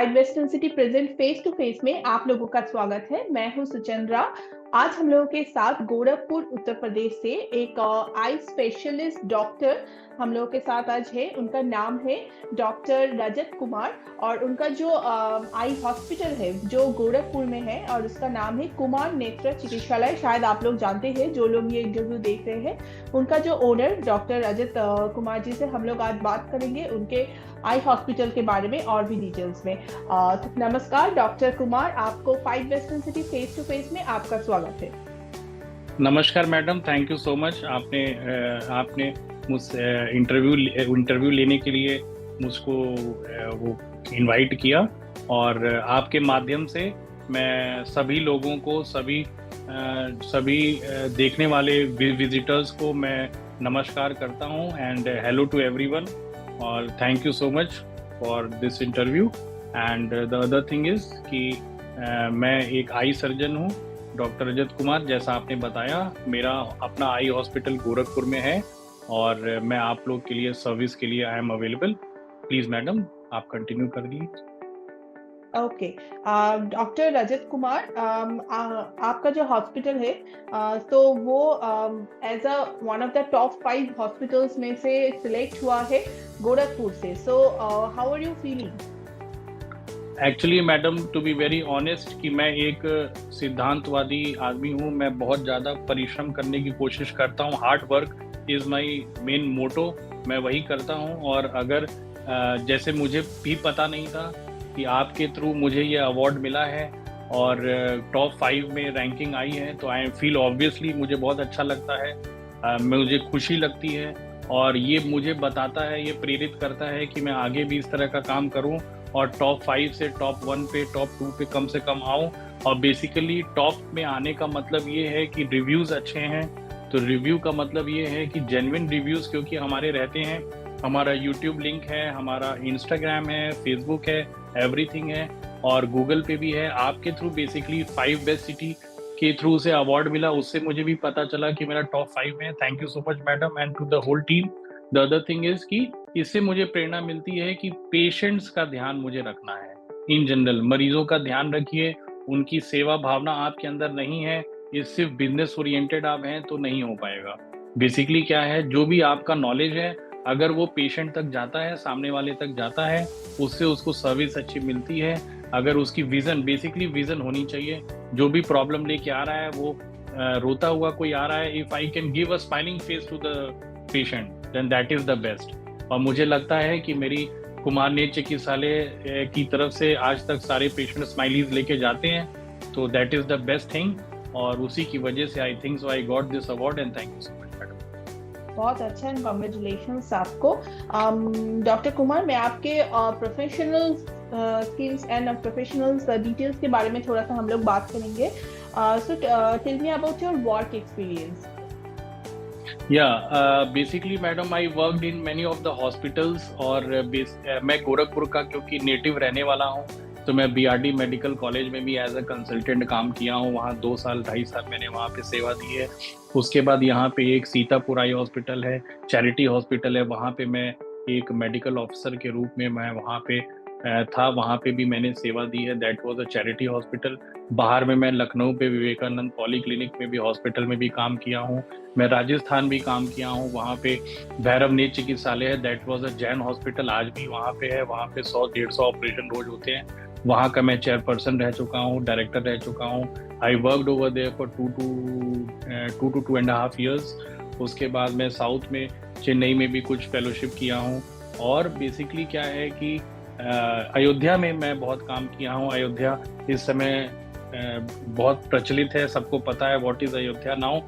Five western city present face to face में आप लोगों का स्वागत है। मैं हूं सुचंद्रा। आज हम लोगों के साथ गोरखपुर उत्तर प्रदेश से एक आई स्पेशलिस्ट डॉक्टर हम लोगों के साथ आज है। उनका नाम है डॉक्टर रजत कुमार और उनका जो आई हॉस्पिटल है जो गोरखपुर में है और उसका नाम है कुमार नेत्र चिकित्सालय। शायद आप लोग जानते हैं जो लोग ये इंटरव्यू देख रहे हैं। उनका जो ओनर डॉक्टर रजत कुमार जी से हम लोग आज बात करेंगे उनके आई हॉस्पिटल के बारे में और भी डिटेल्स में। तो नमस्कार डॉक्टर कुमार, आपको five western city face to face में आपका स्वागत है। नमस्कार madam, thank you so much. आपने मुझसे इंटरव्यू लेने के लिए मुझको वो इनवाइट किया और आपके माध्यम से मैं सभी लोगों को सभी देखने वाले विजिटर्स को मैं नमस्कार करता हूं एंड हेलो टू एवरीवन और thank you so much for this interview. And the other thing is कि मैं एक आई सर्जन हूं, डॉक्टर रजत कुमार। जैसा आपने बताया, मेरा अपना आई हॉस्पिटल गोरखपुर में है और मैं आप लोग के लिए सर्विस के लिए I am available. Please madam, आप कंटिन्यू कर दीजिए। ओके डॉक्टर रजत कुमार, आपका जो हॉस्पिटल है तो वो as a one of the top 5 hospitals में से सिलेक्ट हुआ है गोरखपुर से। So how are you feeling? Actually madam, to be very honest कि मैं एक सिद्धांतवादी आदमी हूँ। मैं बहुत ज़्यादा परिश्रम करने की कोशिश करता हूँ। Hard work is my main motto. मैं वही करता हूँ और अगर जैसे मुझे भी पता नहीं था कि आपके थ्रू मुझे ये अवार्ड मिला है और टॉप 5 में रैंकिंग आई है, तो आई फील ऑब्वियसली मुझे बहुत अच्छा लगता है, मुझे खुशी लगती है और ये मुझे बताता है, ये प्रेरित करता है कि मैं आगे भी इस तरह का काम करूं और टॉप 5 से टॉप 1 पे, टॉप 2 पे कम से कम आऊं। और बेसिकली टॉप में आने का मतलब ये है कि रिव्यूज़ अच्छे हैं, तो रिव्यू का मतलब ये है कि जेन्युइन रिव्यूज़ क्योंकि हमारे रहते हैं। हमारा यूट्यूब लिंक है, हमारा इंस्टाग्राम है, फेसबुक है, एवरीथिंग है और गूगल पे भी है। आपके थ्रू बेसिकली 5 बेस्ट सिटी के थ्रू से अवार्ड मिला, उससे मुझे भी पता चला कि मेरा टॉप 5 में है। Thank you so much madam and to the whole team. The other thing is कि इससे मुझे प्रेरणा मिलती है कि पेशेंट्स का ध्यान मुझे रखना है। इन जनरल मरीजों का ध्यान रखिए, उनकी सेवा भावना आपके अंदर नहीं है, ये सिर्फ बिजनेस ओरिएंटेड आप हैं तो नहीं हो पाएगा। बेसिकली क्या है, जो भी आपका नॉलेज है अगर वो पेशेंट तक जाता है, सामने वाले तक जाता है, उससे उसको सर्विस अच्छी मिलती है। अगर उसकी विजन, बेसिकली विजन होनी चाहिए। जो भी प्रॉब्लम लेके आ रहा है, वो रोता हुआ कोई आ रहा है, if I can give a smiling face to the patient then that is the best. और मुझे लगता है कि मेरी कुमार नेत्र चिकित्सालय की तरफ से आज तक सारे पेशेंट स्माइलीज लेके जाते हैं, तो that is the best thing और उसी की वजह से I think so I got this award and thank you so much madam. बहुत अच्छा एंड कॉन्ग्रेचुलेशंस आपको। डॉक्टर कुमार, मैं आपके professional skills and professional details के बारे में थोड़ा सा हम लोग बात करेंगे। So tell me about your work experience. Basically madam, I worked in many of the hospitals और मैं गोरखपुर का क्योंकि नेटिव रहने वाला हूँ, तो मैं बीआरडी मेडिकल कॉलेज में भी एज अ कंसल्टेंट काम किया हूँ। वहाँ 2 साल 2.5 साल मैंने वहाँ पे सेवा दी है। उसके बाद यहाँ पे एक सीतापुर आई हॉस्पिटल है, चैरिटी हॉस्पिटल है, वहाँ पे मैं एक मेडिकल ऑफिसर के रूप में मैं वहाँ पे था, वहाँ पे भी मैंने सेवा दी है। That was a charity hospital. बाहर में मैं लखनऊ पे विवेकानंद पॉली क्लिनिक में भी हॉस्पिटल में भी काम किया हूँ। मैं राजस्थान भी काम किया हूँ, वहाँ पे भैरव नेत्र चिकित्सालय है, that was a Jain hospital, आज भी वहाँ पे है। वहाँ पे 100-150 ऑपरेशन रोज होते हैं। वहाँ का मैं चेयरपर्सन रह चुका हूँ, डायरेक्टर रह चुका हूँ। I worked over there for 2 to 2.5 years। उसके बाद मैं साउथ में चेन्नई में भी कुछ फेलोशिप किया हूँ और बेसिकली क्या है कि अयोध्या में मैं बहुत काम किया हूँ। अयोध्या इस समय बहुत प्रचलित है, सबको पता है व्हाट इज अयोध्या नाउ।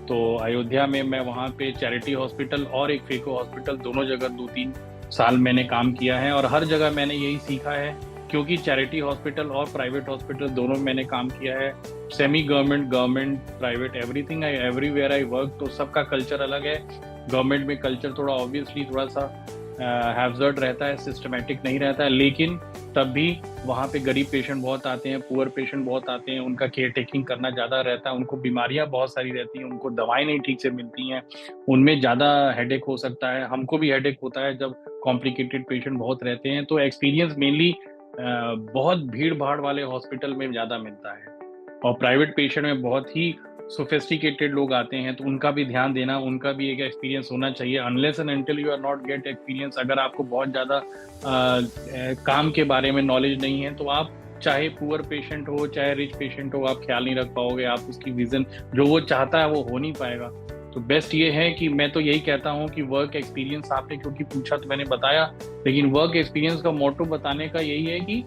तो अयोध्या में मैं वहाँ पे चैरिटी हॉस्पिटल और एक फेको हॉस्पिटल, दोनों जगह 2-3 साल मैंने काम किया है और हर जगह मैंने यही सीखा है क्योंकि चैरिटी हॉस्पिटल और प्राइवेट हॉस्पिटल दोनों में मैंने काम किया है। Semi government, government, private, everything, everywhere I work. तो सबका कल्चर अलग है। गवर्नमेंट में कल्चर थोड़ा ऑब्वियसली थोड़ा सा हैज़र्ड रहता है, सिस्टमेटिक नहीं रहता है, लेकिन तब भी वहाँ पे गरीब पेशेंट बहुत आते हैं, पुअर पेशेंट बहुत आते हैं, उनका केयर टेकिंग करना ज़्यादा रहता है, उनको बीमारियाँ बहुत सारी रहती हैं, उनको दवाएं नहीं ठीक से मिलती हैं, उनमें ज़्यादा हेडेक हो सकता है। हमको भी हेडेक होता है जब कॉम्प्लिकेटेड पेशेंट बहुत रहते हैं। तो एक्सपीरियंस मेनली बहुत भीड़ भाड़ वाले हॉस्पिटल में ज़्यादा मिलता है, और प्राइवेट पेशेंट में बहुत ही सोफिस्टिकेटेड लोग आते हैं, तो उनका भी ध्यान देना, उनका भी एक एक्सपीरियंस होना चाहिए। Unless and until you are not get experience, अगर आपको बहुत ज़्यादा काम के बारे में नॉलेज नहीं है, तो आप चाहे पुअर पेशेंट हो चाहे रिच पेशेंट हो, आप ख्याल नहीं रख पाओगे, आप उसकी विजन जो वो चाहता है वो हो नहीं पाएगा। तो बेस्ट ये है कि मैं तो यही कहता हूँ कि वर्क एक्सपीरियंस, आपने क्योंकि पूछा तो मैंने बताया, लेकिन वर्क एक्सपीरियंस का मोटो बताने का यही है कि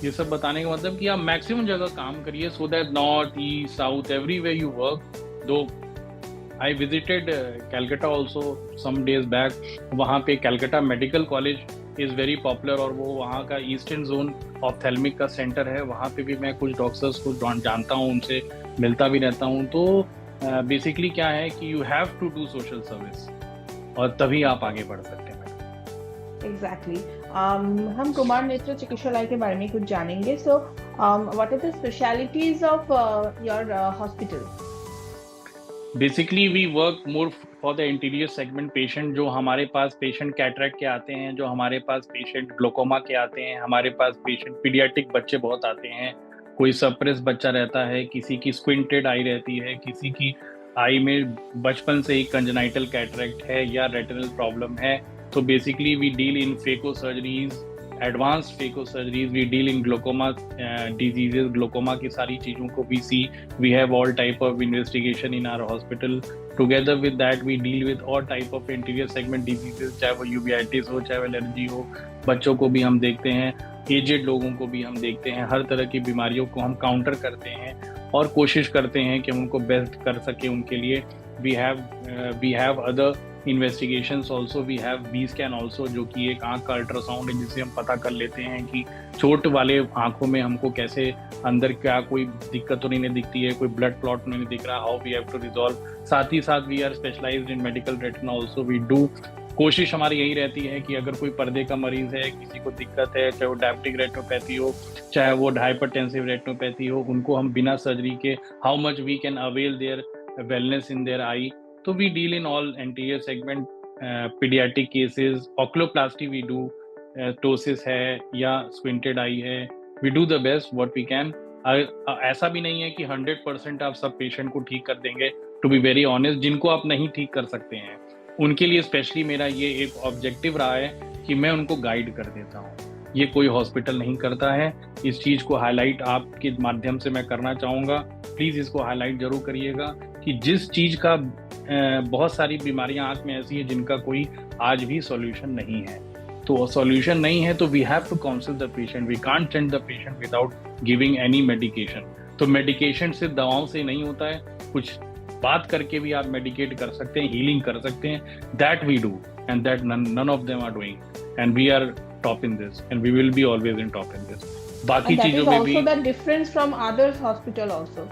ये सब बताने का मतलब कि आप मैक्सिमम जगह काम करिए, so that north east south everywhere you work. Though I visited Calcutta also some days back, वहाँ पे Calcutta medical college is very popular, और वो वहाँ का ईस्टर्न जोन ऑप्थेल्मिक का सेंटर है। वहाँ पे भी मैं कुछ डॉक्टर्स को जानता हूँ, उनसे मिलता भी रहता हूँ। तो बेसिकली क्या है कि you have to do social service, और तभी आप आगे बढ़ सकते हैं। एग्जैक्टली हम कुमार नेत्र चिकित्सालय के बारे में कुछ जानेंगे। So what are the specialities of your hospital? Basically we work more for the interior segment patient. जो हमारे पास पेशेंट कैटरेक्ट के आते हैं, जो हमारे पास पेशेंट ग्लोकोमा के आते हैं, हमारे पास पेशेंट पीडियाट्रिक बच्चे बहुत आते हैं। कोई सप्रेस बच्चा रहता है, किसी की स्क्विंटेड आई रहती है, किसी की आई में बचपन से ही कंजेनाइटल कैटरेक्ट है या रेटिनल प्रॉब्लम है। तो basically we deal in phaco surgeries, advance phaco surgeries, we deal in glaucoma diseases, glaucoma की सारी चीज़ों को we see, we have all type of investigation in our hospital. Together with that we deal with all type of interior segment diseases, चाहे वो यूवीआईटिस हो, चाहे वो allergy हो। बच्चों को भी हम देखते हैं, एजेड लोगों को भी हम देखते हैं, हर तरह की बीमारियों को हम काउंटर करते हैं और कोशिश करते हैं कि हम उनको बेस्ट कर सकें उनके लिए। We have other investigations also, we have B scan also, जो कि एक आँख का अल्ट्रासाउंड है, जिससे हम पता कर लेते हैं कि चोट वाले आँखों में हमको कैसे अंदर क्या कोई दिक्कत तो नहीं दिखती है, कोई ब्लड क्लॉट तो नहीं दिख रहा, how we have to resolve. साथ ही साथ we are specialised in medical retina also. We do, कोशिश हमारी यही रहती है कि अगर कोई पर्दे का मरीज है, किसी को दिक्कत है, चाहे वो डायबिटिक रेटिनोपैथी हो, चाहे वो हाइपरटेंसिव रेटिनोपैथी हो, उनको हम बिना सर्जरी के how much we can avail their wellness in their eye. तो we deal in all anterior segment paediatric cases, oculoplasty we do, ptosis है या स्क्विंटेड आई है, we do the best what we can. ऐसा भी नहीं है कि 100% आप सब पेशेंट को ठीक कर देंगे। टू बी वेरी ऑनेस्ट, जिनको आप नहीं ठीक कर सकते हैं उनके लिए स्पेशली मेरा ये एक ऑब्जेक्टिव रहा है कि मैं उनको गाइड कर देता हूँ। ये कोई हॉस्पिटल नहीं करता है। इस चीज़ को हाईलाइट आपके माध्यम से मैं करना चाहूँगा। प्लीज़ इसको हाईलाइट जरूर करिएगा कि जिस चीज़ का बहुत सारी बीमारियां आँख में ऐसी हैं जिनका कोई आज भी सॉल्यूशन नहीं है। तो सॉल्यूशन नहीं है तो we have to counsel the patient, we can't send the patient without giving any medication. तो मेडिकेशन सिर्फ दवाओं से नहीं होता है, कुछ बात करके भी आप मेडिकेट कर सकते हैं, हीलिंग कर सकते हैं। That we do and that none of them are doing, and we are top in this and we will be always in top in this. बाकी चीजों में भी the difference from others hospital also.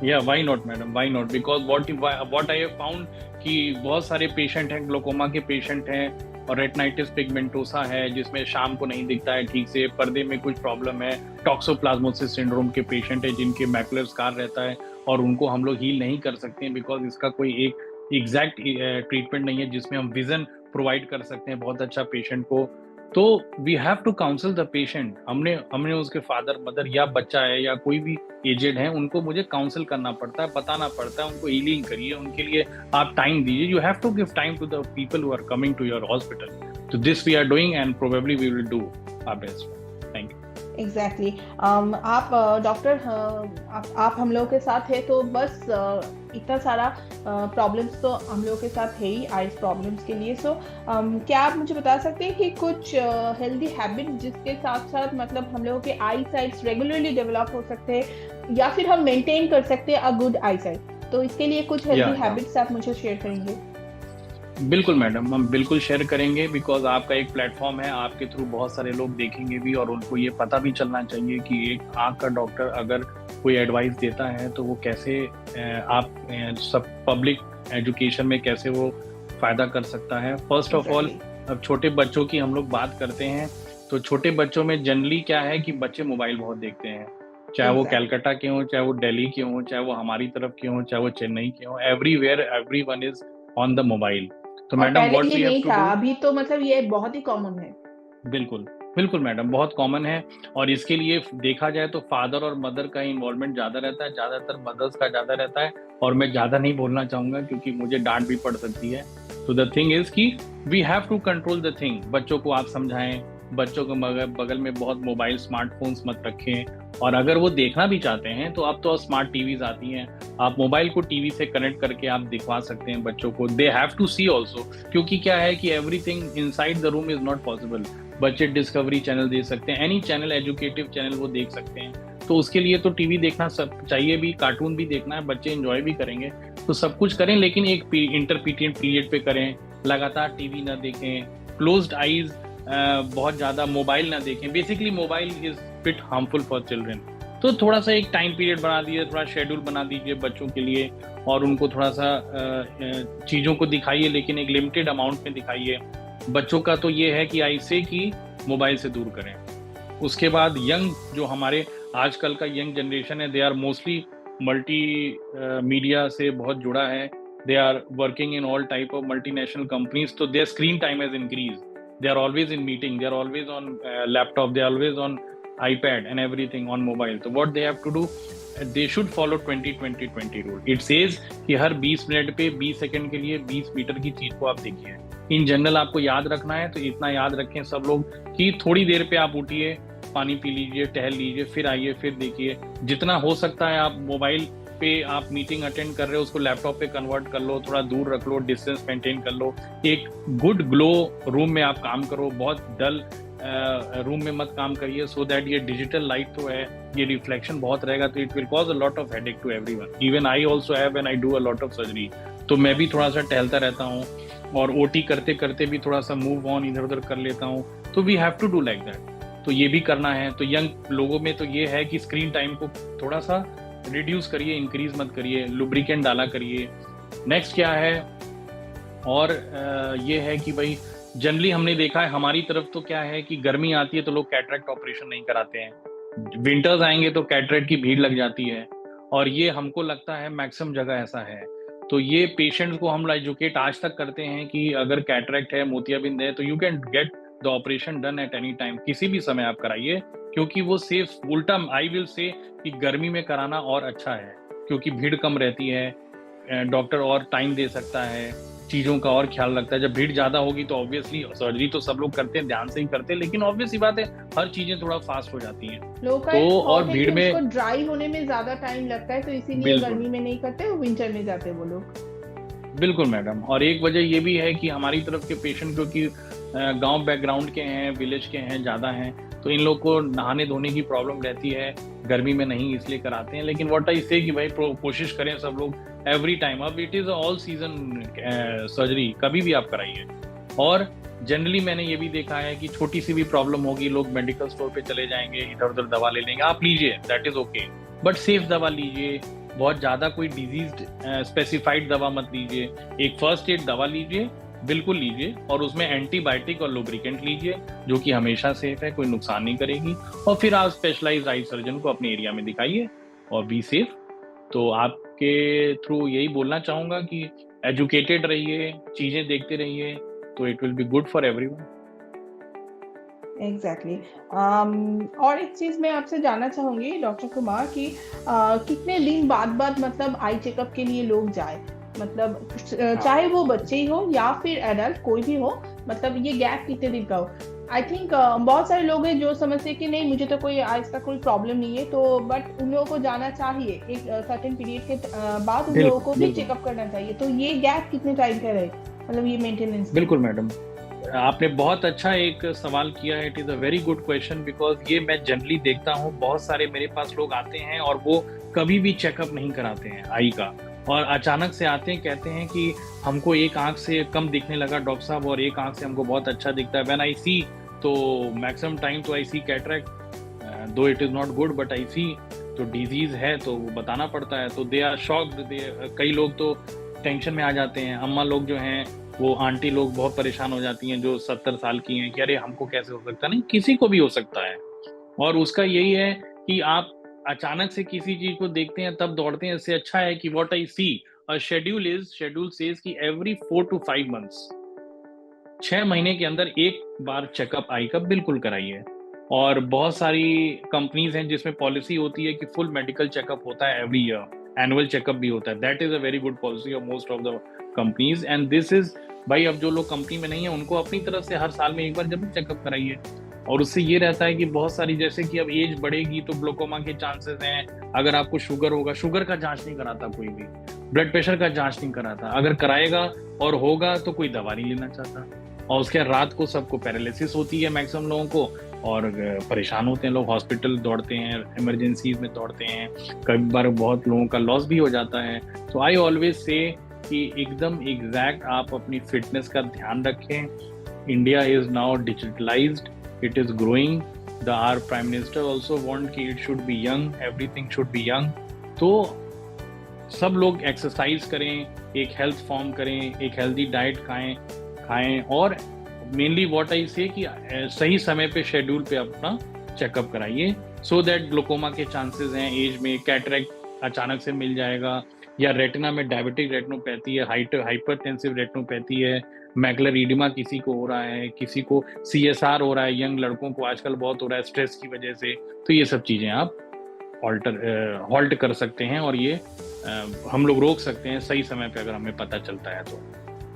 या why not madam, why not, because what I have found कि बहुत सारे patient हैं, glaucoma के पेशेंट हैं, और रेटिनाइटिस पिगमेंटोसा है जिसमें शाम को नहीं दिखता है ठीक से, पर्दे में कुछ प्रॉब्लम है, टॉक्सोप्लाज्मोसिस सिंड्रोम के पेशेंट है जिनके मैकुलर स्कार रहता है, और उनको हम लोग हील नहीं कर सकते हैं बिकॉज इसका कोई एक एग्जैक्ट ट्रीटमेंट नहीं है जिसमें हम विजन प्रोवाइड कर सकते हैं बहुत अच्छा पेशेंट को। तो we have to counsel the patient. हमने उसके फादर मदर या बच्चा है या कोई भी एजेड है, उनको मुझे काउंसिल करना पड़ता है, बताना पड़ता है, उनको हीलिंग करिए, उनके लिए आप टाइम दीजिए। You have to give time to the people who are coming to your hospital. तो this we are doing and probably we will do our best. Thank you. Exactly आप डॉक्टर आप हम लोगों के साथ है, तो बस इतना सारा प्रॉब्लम्स तो हम लोगों के साथ है ही आइज प्रॉब्लम्स के लिए। सो क्या आप मुझे बता सकते हैं कि कुछ हेल्दी हैबिट जिसके साथ साथ मतलब हम लोगों के आई साइट्स रेगुलरली डेवलप हो सकते हैं या फिर हम मेंटेन कर सकते हैं अ गुड आई साइट? तो इसके लिए कुछ हेल्दी हैबिट्स आप मुझे शेयर करेंगे? बिल्कुल मैडम, हम बिल्कुल शेयर करेंगे, बिकॉज आपका एक प्लेटफॉर्म है, आपके थ्रू बहुत सारे लोग देखेंगे भी, और उनको ये पता भी चलना चाहिए कि एक आँख का डॉक्टर अगर कोई एडवाइस देता है तो वो कैसे आप सब पब्लिक एजुकेशन में कैसे वो फ़ायदा कर सकता है। फर्स्ट ऑफ ऑल, अब छोटे बच्चों की हम लोग बात करते हैं तो छोटे बच्चों में जनरली क्या है कि बच्चे मोबाइल बहुत देखते हैं, चाहे वो कैलकाटा के हों, चाहे वो दिल्ली के हों, चाहे वो हमारी तरफ के हों, चाहे वो चेन्नई के हों, everywhere everyone is on the mobile. तो madam what we have to do, अभी तो मतलब ये बहुत ही कॉमन है। बिल्कुल बिल्कुल मैडम, बहुत कॉमन है। और इसके लिए देखा जाए तो फादर और मदर का इन्वॉल्वमेंट ज़्यादा रहता है, ज़्यादातर मदर्स का ज़्यादा रहता है। और मैं ज़्यादा नहीं बोलना चाहूँगा क्योंकि मुझे डांट भी पड़ सकती है। तो द थिंग इज़ कि we have to control the thing. बच्चों को आप समझाएं, बच्चों को बगल में बहुत मोबाइल स्मार्टफोन्स मत रखें। और अगर वो देखना भी चाहते हैं तो अब तो स्मार्ट टीवीज आती हैं, आप मोबाइल को टीवी से कनेक्ट करके आप दिखवा सकते हैं बच्चों को। They have to see also, क्योंकि क्या है कि everything inside the room is not possible. बच्चे डिस्कवरी चैनल देख सकते हैं, एनी चैनल, एजुकेटिव चैनल वो देख सकते हैं। तो उसके लिए तो टीवी देखना सब चाहिए भी, कार्टून भी देखना है, बच्चे एंजॉय भी करेंगे। तो सब कुछ करें, लेकिन एक इंटरमीडिएट पीरियड पे करें। लगातार टीवी ना देखें, क्लोज्ड आईज, बहुत ज़्यादा मोबाइल ना देखें। Basically mobile is bit harmful for children. तो थोड़ा सा एक टाइम पीरियड बना दीजिए, थोड़ा शेड्यूल बना दीजिए बच्चों के लिए, और उनको थोड़ा सा चीज़ों को दिखाइए, लेकिन एक लिमिटेड अमाउंट में दिखाइए। बच्चों का तो ये है कि ऐसे कि मोबाइल से दूर करें। उसके बाद यंग, जो हमारे आजकल का यंग जनरेशन है, they are mostly multi media से बहुत जुड़ा है। They are working in all type of multinational companies, तो their screen time has increase. They are always in meeting, they are always on laptop, they are always on iPad and everything on mobile. So what they have to do, they should follow 20-20-20 rule. It says कि हर 20 minute पे 20 second के लिए 20 metre की चीज को आप देखिए। In general आपको याद रखना है, तो इतना याद रखें सब लोग कि थोड़ी देर पे आप उठिए, पानी पी लीजिए, टहल लीजिए, फिर आइए, फिर देखिए। जितना हो सकता है आप मोबाइल पे आप मीटिंग अटेंड कर रहे हो उसको लैपटॉप पे कन्वर्ट कर लो, थोड़ा दूर रख लो, डिस्टेंस मेंटेन कर लो। एक गुड ग्लो रूम में आप काम करो, बहुत डल रूम में मत काम करिए, सो दैट ये डिजिटल लाइट तो है, ये रिफ्लेक्शन बहुत रहेगा, तो it will cause a lot of headache to everyone. Even I also have when I do a lot of surgery, तो मैं भी थोड़ा सा टहलता रहता हूँ, और ओटी करते करते भी थोड़ा सा मूव ऑन इधर उधर कर लेता हूँ। तो we have to do like that. तो ये भी करना है। तो यंग लोगों में तो ये है कि स्क्रीन टाइम को थोड़ा सा रिड्यूस करिए, इंक्रीज मत करिए, लुब्रिकेंट डाला करिए। नेक्स्ट क्या है, और ये है कि भाई जनरली हमने देखा है हमारी तरफ तो क्या है कि गर्मी आती है तो लोग कैटरेक्ट ऑपरेशन नहीं कराते हैं, विंटर्स आएंगे तो कैटरेक्ट की भीड़ लग जाती है, और ये हमको लगता है मैक्सिमम जगह ऐसा है। तो ये पेशेंट्स को हम एजुकेट आज तक करते हैं कि अगर कैटरेक्ट है, मोतियाबिंद है, तो you can get the operation done at any time, किसी भी समय आप कराइए, क्योंकि वो सेफ। उल्टा आई विल से कि गर्मी में कराना और अच्छा है, क्योंकि भीड़ कम रहती है, डॉक्टर और टाइम दे सकता है, चीज़ों का और ख्याल रखता है। जब भीड़ ज़्यादा होगी तो ऑब्वियसली सर्जरी तो सब लोग करते हैं, ध्यान से ही करते हैं, लेकिन ऑब्वियस ही बात है हर चीज़ें थोड़ा फास्ट हो जाती हैं। तो और भीड़ में उसको ड्राई होने में ज्यादा टाइम लगता है, तो इसीलिए गर्मी में नहीं करते, विंटर में जाते वो लोग। बिल्कुल मैडम। और एक वजह ये भी है कि हमारी तरफ के पेशेंट क्योंकि गांव बैकग्राउंड के हैं, विलेज के हैं, ज़्यादा हैं, तो इन लोग को नहाने धोने की प्रॉब्लम रहती है, गर्मी में नहीं इसलिए कराते हैं। लेकिन व्हाट आई से कि भाई कोशिश करें सब लोग एवरी टाइम, अब it is all season surgery, कभी भी आप कराइए। और जनरली मैंने ये भी देखा है कि छोटी सी भी प्रॉब्लम होगी, लोग मेडिकल स्टोर पे चले जाएंगे, इधर उधर दवा ले लेंगे, आप लीजिए, that is okay, but safe दवा लीजिए। बहुत ज़्यादा कोई डिजीज स्पेसिफाइड दवा मत लीजिए। एक फर्स्ट एड दवा लीजिए, बिल्कुल लीजिए, और उसमें एंटीबायोटिक और लुब्रिकेंट लीजिए, जो कि हमेशा सेफ है, कोई नुकसान नहीं करेगी। और फिर आप स्पेशलाइज्ड आई सर्जन को अपने एरिया में दिखाइए और बी सेफ। तो आपके थ्रू यही बोलना चाहूँगा कि एजुकेटेड रहिए, चीज़ें देखते रहिए, तो it will be good for everyone. Exactly और एक चीज मैं आपसे जानना चाहूंगी डॉक्टर कुमार कि कितने दिन बाद मतलब आई चेकअप के लिए लोग जाए, मतलब चाहे वो बच्चे ही हो या फिर एडल्ट कोई भी हो, मतलब ये गैप कितने दिन का हो। आई थिंक बहुत सारे लोग हैं जो समझते हैं कि नहीं मुझे तो कोई आइज का कोई प्रॉब्लम नहीं है, तो बट उन लोगों को जाना चाहिए एक सर्टेन पीरियड के बाद, उन लोगों को भी चेकअप करना चाहिए। तो ये गैप कितने टाइम का रहे, मतलब ये मेंटेनेंस। बिल्कुल मैडम, आपने बहुत अच्छा एक सवाल किया है। It is a very good question, because ये मैं जनरली देखता हूँ, बहुत सारे मेरे पास लोग आते हैं और वो कभी भी चेकअप नहीं कराते हैं आई का, और अचानक से आते हैं, कहते हैं कि हमको एक आंख से कम दिखने लगा डॉक्टर साहब, और एक आंख से हमको बहुत अच्छा दिखता है। व्हेन आई सी, तो मैक्सिमम टाइम तो I see cataract, though it is not good, but I see तो डिजीज़ है, तो वो बताना पड़ता है। तो दे आर शॉक्ड, कई लोग तो टेंशन में आ जाते हैं। अम्मा लोग जो हैं, वो आंटी लोग बहुत परेशान हो जाती हैं जो 70 साल की हैं कि अरे हमको कैसे हो सकता, नहीं किसी को भी हो सकता है। और उसका यही है कि आप अचानक से किसी चीज को देखते हैं तब दौड़ते हैं, इससे अच्छा है कि what I see, schedule says कि एवरी 4 to 5 months 6 महीने के अंदर एक बार चेकअप आई का बिल्कुल कराइए। और बहुत सारी कंपनीज हैं जिसमें पॉलिसी होती है कि फुल मेडिकल चेकअप होता है एवरी ईयर, एनुअल चेकअप भी होता है। That is a very good policy of most of the companies, and this is, भाई अब जो लोग कंपनी में नहीं है उनको अपनी तरफ से हर साल में एक बार जरूर चेकअप कराइए। और उससे ये रहता है कि बहुत सारी, जैसे कि अब एज बढ़ेगी तो ग्लूकोमा के चांसेस हैं। अगर आपको शुगर होगा, शुगर का जांच नहीं कराता कोई भी, ब्लड प्रेशर का जांच नहीं कराता, अगर कराएगा और होगा तो कोई दवा नहीं लेना चाहता। और उसके रात को सबको पैरालिसिस होती है मैक्सिमम लोगों को, और परेशान होते हैं लोग, हॉस्पिटल दौड़ते हैं, इमरजेंसीज में दौड़ते हैं, कई बार बहुत लोगों का लॉस भी हो जाता है। तो आई ऑलवेज से कि एकदम एग्जैक्ट आप अपनी फिटनेस का ध्यान रखें। India is now digitalized, it is growing, the our prime minister also want कि it should be young, everything should be young. तो सब लोग एक्सरसाइज करें, एक हेल्थ फॉर्म करें, एक हेल्दी डाइट खाएं, और मेनली व्हाट आई से कि सही समय पे शेड्यूल पे अपना चेकअप कराइए, सो दैट ग्लूकोमा के चांसेस हैं एज में, कैटरेक्ट अचानक से मिल जाएगा, या रेटिना में डायबिटिक रेटिनोपैथी है, हाइपरटेंसिव रेटिनोपैथी है, मैकुलर एडिमा किसी को हो रहा है, किसी को CSR हो रहा है, यंग लड़कों को आजकल बहुत हो रहा है स्ट्रेस की वजह से। तो ये सब चीज़ें आप हॉल्ट कर सकते हैं, और ये हम लोग रोक सकते हैं सही समय पे अगर हमें पता चलता है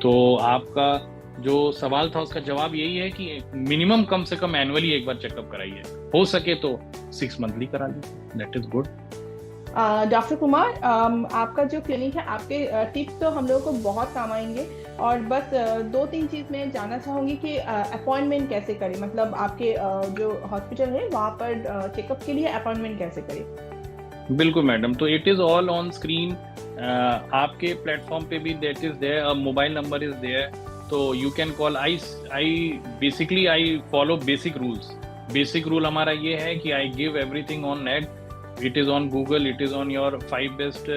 तो आपका जो सवाल था उसका जवाब यही है कि मिनिमम कम से कम एनुअली एक बार चेकअप कराइए, हो सके तो 6 मंथली करा लीजिए, that is good. Doctor Kumar, आपका जो क्लिनिक है, आपके टिप्स तो हम लोगों को बहुत काम आएंगे। और बस 2-3 चीज़ मैं जानना चाहूँगी कि अपॉइंटमेंट कैसे करें, मतलब आपके जो हॉस्पिटल है वहाँ पर चेकअप के लिए अपॉइंटमेंट कैसे करें? बिल्कुल मैडम, तो it is all on screen, आपके प्लेटफॉर्म पे भी that is there, mobile number is there, तो you can call. I follow basic rules. Basic rule हमारा ये है कि I give everything on net, it is on Google, it is on your 5 best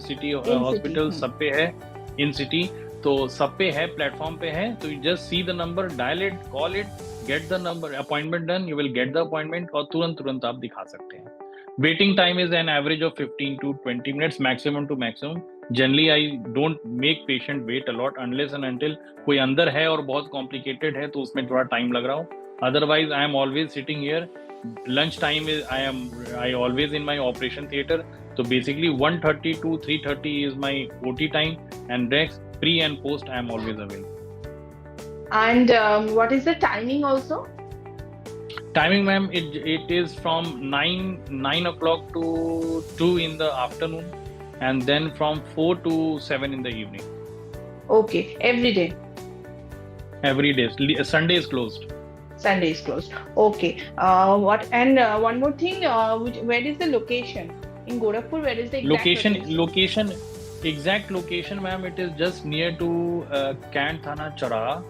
city hospital, सब पे है, इन city तो सब पे है, प्लेटफॉर्म पे है। तो you just see the number, dial it, call it, get the number, appointment done, you will get the appointment, और तुरंत आप दिखा सकते हैं। Waiting time is an average of 15 to 20 minutes maximum to maximum. Generally I don't make patient wait a lot unless and until कोई अंदर है और बहुत complicated है तो उसमें थोड़ा टाइम लग रहा हो, otherwise I am always sitting here. Lunch time is I always in my operation theater, so basically 1:30 to 3:30 is my OT time, and next pre and post I am always available. And what is the timing also? Timing, ma'am, it is from 9 o'clock to 2 in the afternoon, and then from 4 to 7 in the evening. Okay, every day. Every day. Sunday is closed. Sunday is closed. Okay. One more thing. Where is the location in Gorakhpur? Where is the exact location? Exact location, ma'am. It is just near to Cant Thana Chara.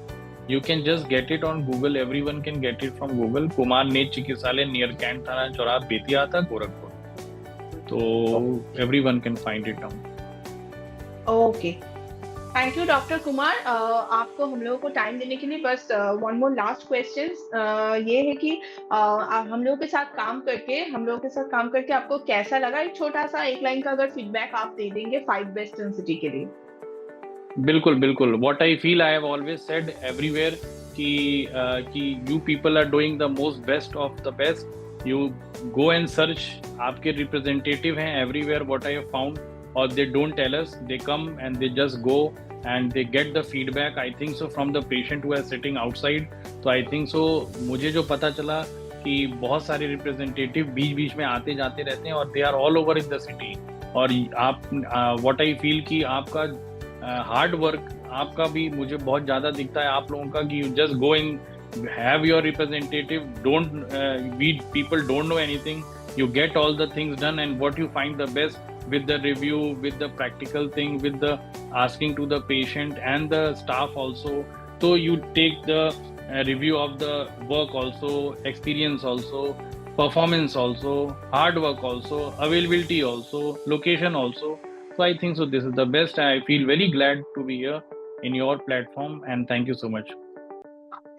You can just get it on Google. Everyone can get it from Google. Kumar Net Chikitsalaya near Cant Thana Chara, Betiyata, Gorakhpur. So everyone can find it down. Okay. Thank you doctor Kumar, आपको हम लोगों को time देने के लिए। बस one more last question ये है कि हम लोगों के साथ काम करके आपको कैसा लगा? एक छोटा सा एक लाइन का अगर फीडबैक आप दे देंगे 5 बेस्ट इन सिटी के लिए। बिल्कुल। What I feel, I have always said everywhere कि you people are doing the most best of the best. You go and search, आपके रिप्रेजेंटेटिव हैं everywhere, what I have found, or they don't tell us, they come and they just go and they get the feedback, I think so, from the patient who is sitting outside. तो I think so, मुझे जो पता चला कि बहुत सारे representative बीच में आते जाते रहते हैं और they are all over in the city। और आप what I feel कि आपका हार्ड वर्क आपका भी मुझे बहुत ज़्यादा दिखता है आप लोगों का, कि you just go and have your representative, we people don't know anything, you get all the things done, and what you find the best with the review, with the practical thing, with the asking to the patient and the staff also. So you take the review of the work also, experience also, performance also, hard work also, availability also, location also. So I think so this is the best. I feel very glad to be here in your platform, and thank you so much.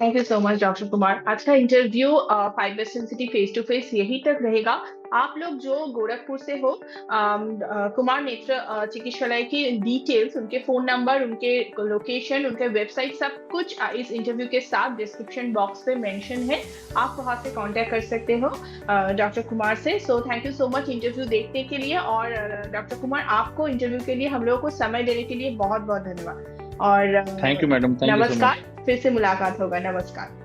Thank you so much doctor Kumar. आज का interview fibre city face to face यही तक रहेगा। आप लोग जो गोरखपुर से हो, कुमार नेत्र चिकित्सालय की डिटेल्स, उनके फोन नंबर, उनके लोकेशन, उनके वेबसाइट, सब कुछ इस इंटरव्यू के साथ डिस्क्रिप्शन बॉक्स पे मेंशन है। आप वहां से कांटेक्ट कर सकते हो डॉक्टर कुमार से। So thank you so much interview देखने के लिए। और डॉक्टर कुमार, आपको इंटरव्यू के लिए, हम लोगों को समय देने के लिए बहुत बहुत धन्यवाद। और thank you madam, thank you so much. नमस्कार, फिर से मुलाकात होगा। नमस्कार।